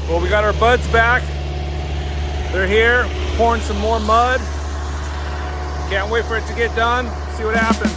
Well, we got our buds back. They're here, pouring some more mud. Can't wait for it to get done. See what happens.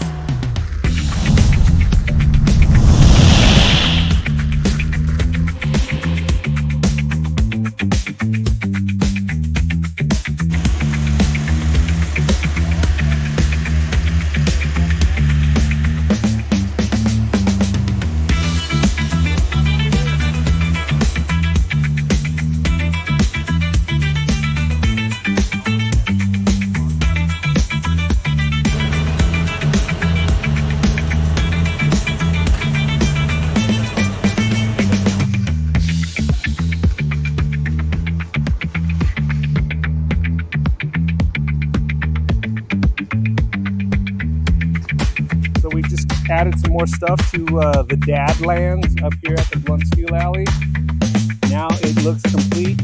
So we just added some more stuff to the Dadlands up here at the Blunt Steel Alley. Now it looks complete.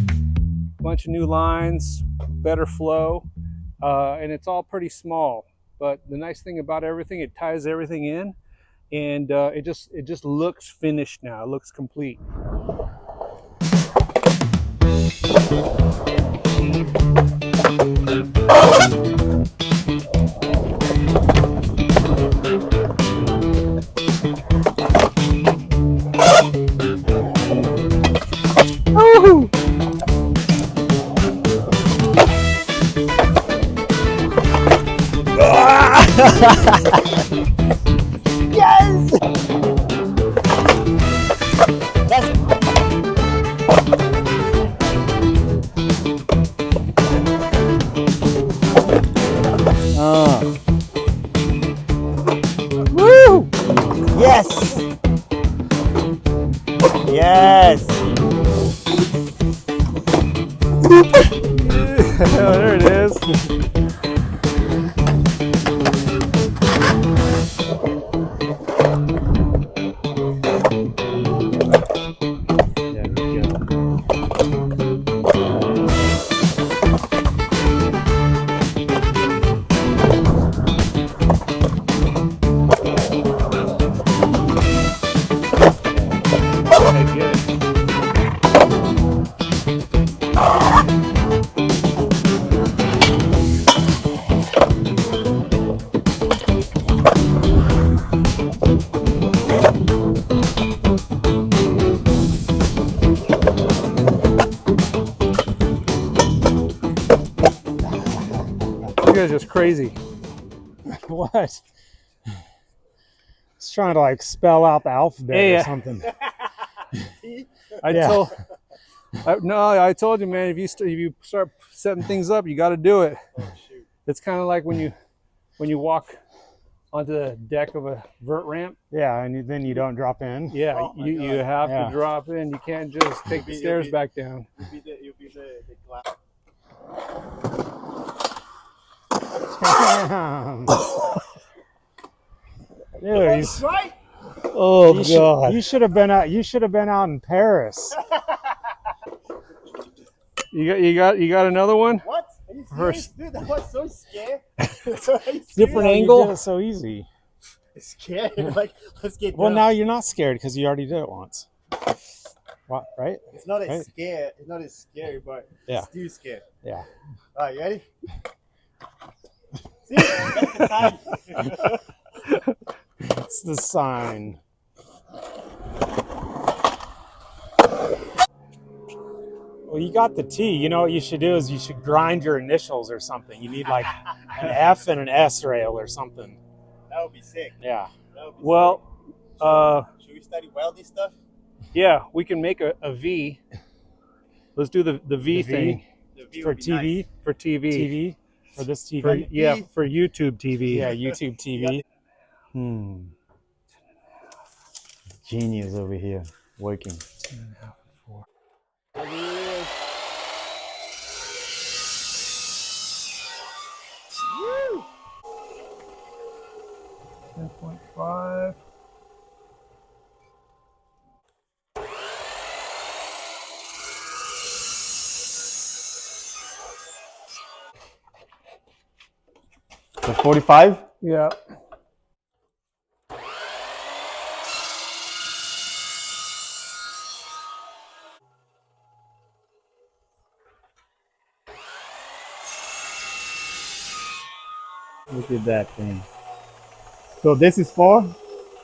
Bunch of new lines, better flow, and it's all pretty small. But the nice thing about everything, it ties everything in, and it just looks finished now. It looks complete. Woo-hoo! Yes! Woo! Yes! Yes! There it is. You guys are just crazy. What? It's trying to like spell out the alphabet or something. I told you, man. If you start setting things up, you got to do it. Oh, shoot. It's kind of like when you walk onto the deck of a vert ramp. Yeah, and then you don't drop in. Yeah, you have to drop in. You can't just take the stairs back down. You'll be the glass. Dude, Right? Oh God! You should have been out. You should have been out in Paris. You got another one? What? Are you serious? Dude, that was so scary. Different angle. You did it so easy. It's scary. Like, let's get. Well, now you're not scared because you already did it once. What? Right? It's not as scary. It's not as scary, but it's still scary. Yeah. All right, you ready? See, that's the sign. It's the sign. Well, you got the T. You know what you should do is you should grind your initials or something. You need like an F and an S rail or something. That would be sick. Yeah. Well, should we study welding stuff? Yeah, we can make a V. Let's do the V thing. The V for TV. Nice. For TV. TV. For this TV. For YouTube TV. Yeah, YouTube TV. Genius over here working. 10.5 and 4. 10.5. The 45? Yeah. Look at that thing. So this is for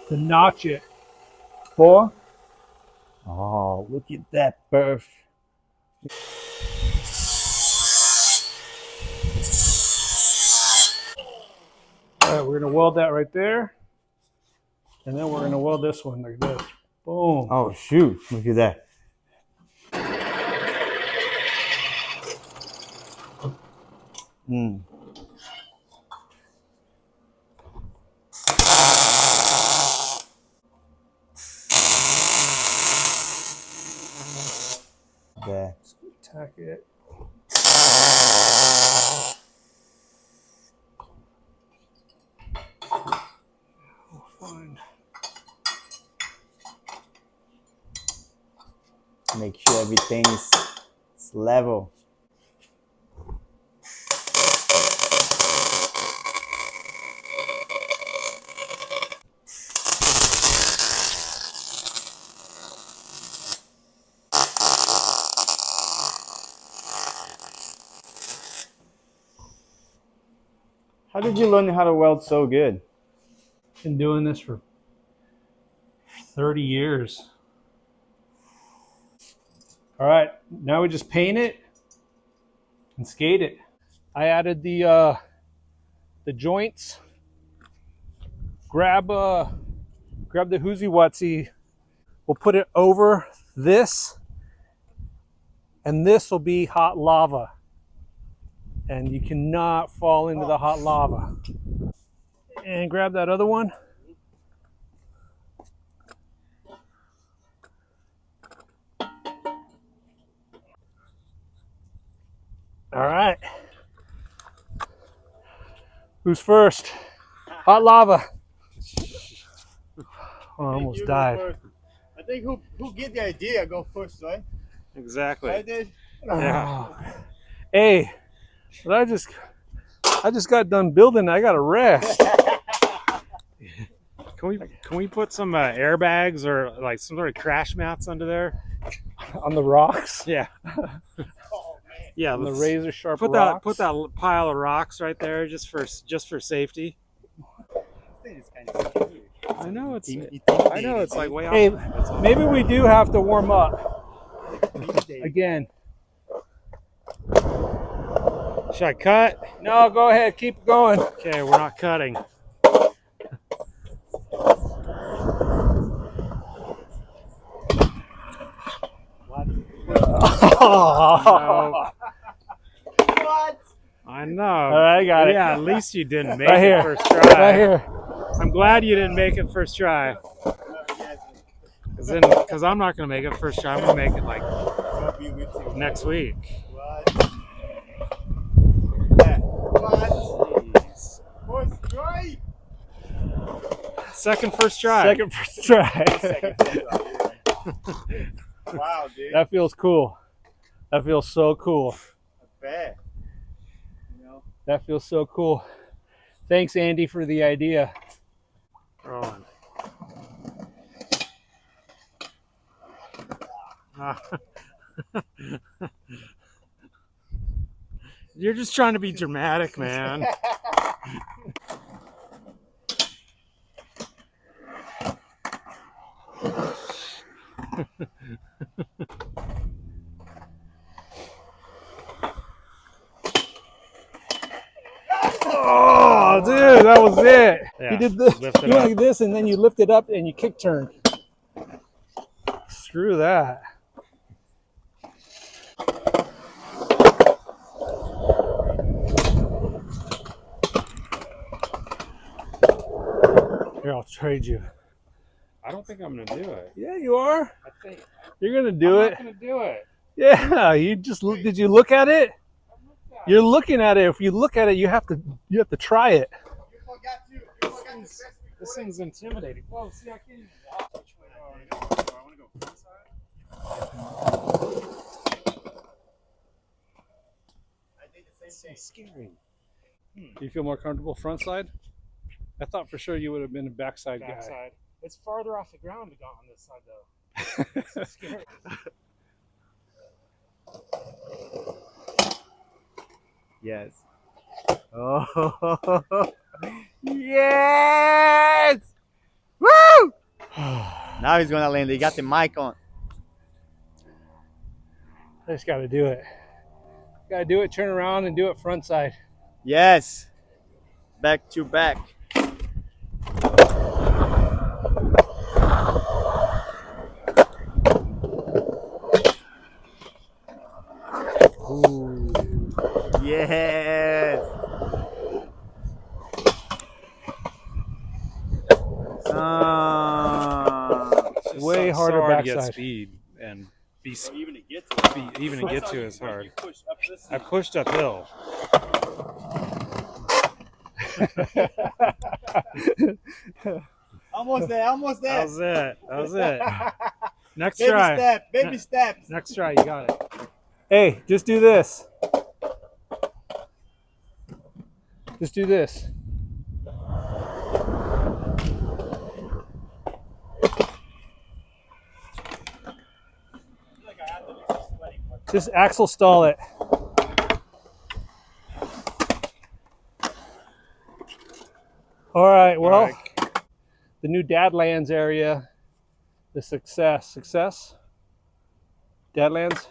To notch it. 4. Oh, look at that perf. All right, we're gonna weld that right there, and then we're gonna weld this one like this. Boom. Oh shoot! Look at that. Mm. There. Tack it. Fine. Make sure everything is level. How did you learn how to weld so good? Been doing this for 30 years. All right, now we just paint it and skate it. I added the joints. Grab the Hooziewhatsie. We'll put it over this, and this will be hot lava. And you cannot fall into the hot lava. And grab that other one. All right. Who's first? Hot lava. Oh, I almost died. I think who get the idea go first, right? Exactly. I did. Yeah. Hey, but I just got done building. I got to rest. Can we put some airbags or like some sort of crash mats under there? On the rocks. Yeah. Oh man. Yeah. On the razor sharp Put rocks. that pile of rocks right there just for safety. This thing is kind of scary. I know it's Intimidating, like way off. Hey, maybe we do have to warm up again. Should I cut? No, go ahead. Keep going. Okay, we're not cutting. No. What? I know. All right, I got it. Yeah, at least you didn't make Right it here. first try. Right here. I'm glad you didn't make it first try. Because I'm not going to make it first try. I'm going to make it like I'll be with you. next week. What? Yeah. What? Jeez. First try. Second first try. Second first try. Second try. Wow, dude. That feels cool. That feels so cool. I bet. You know. That feels so cool. Thanks, Andy, for the idea. Rolling. You're just trying to be dramatic, man. Oh, dude, that was it. Yeah, You did this. lift it You went up. like this, and then you lift it up and you kick turn. Screw that. Here, I'll trade you. I don't think I'm gonna do it. Yeah, you are. I think You're gonna do I'm it. not gonna do it. Yeah, you just did you look at it? You're looking at it. If you look at it, you have to try it. You forgot to. You forgot to press This thing's intimidating. Whoa, see, I can't even walk. Which way do I want to go? Do I want to go front side? I think the same thing. Scary. Do you feel more comfortable front side? I thought for sure you would have been a backside guy. Backside. It's farther off the ground to go on this side, though. It's so scary. Yes. Oh. Yes! Woo! Now he's gonna land. He got the mic on. I just got to do it. Got to do it, turn around, and do it front side. Yes. Back to back. Ooh. Yes. It's just Way so harder hard to get backside. speed and be Even to get to it. even to get to is hard. I pushed uphill. Almost there. Almost there. That was it. That was it. Next Baby try. step. Baby steps. Next try, you got it. Hey, just do this. Just do this. Just axle stall it. All right, well, the new Dadlands area, the success. Dadlands?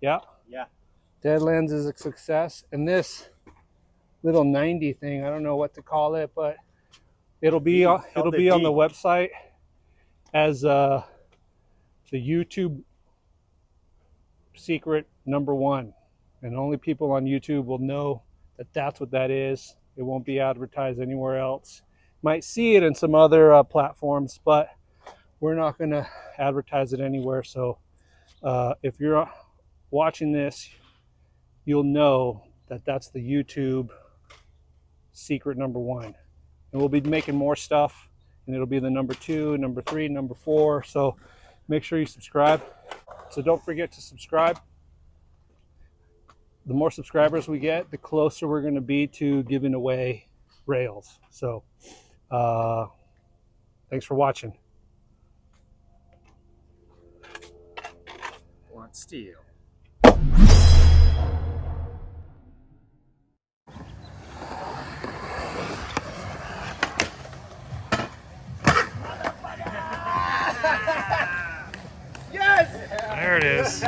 Yeah. Yeah. Dadlands is a success. And this little 90 thing, I don't know what to call it, but it'll be on the website as the YouTube secret #1. And only people on YouTube will know that that's what that is. It won't be advertised anywhere else. Might see it in some other platforms, but we're not going to advertise it anywhere. So if you're watching this, you'll know that that's the YouTube secret #1. And we'll be making more stuff, and it'll be the #2, #3, #4. So make sure you subscribe. So don't forget to subscribe. The more subscribers we get, the closer we're going to be to giving away rails. So thanks for watching. Want steel. Yes! There it is.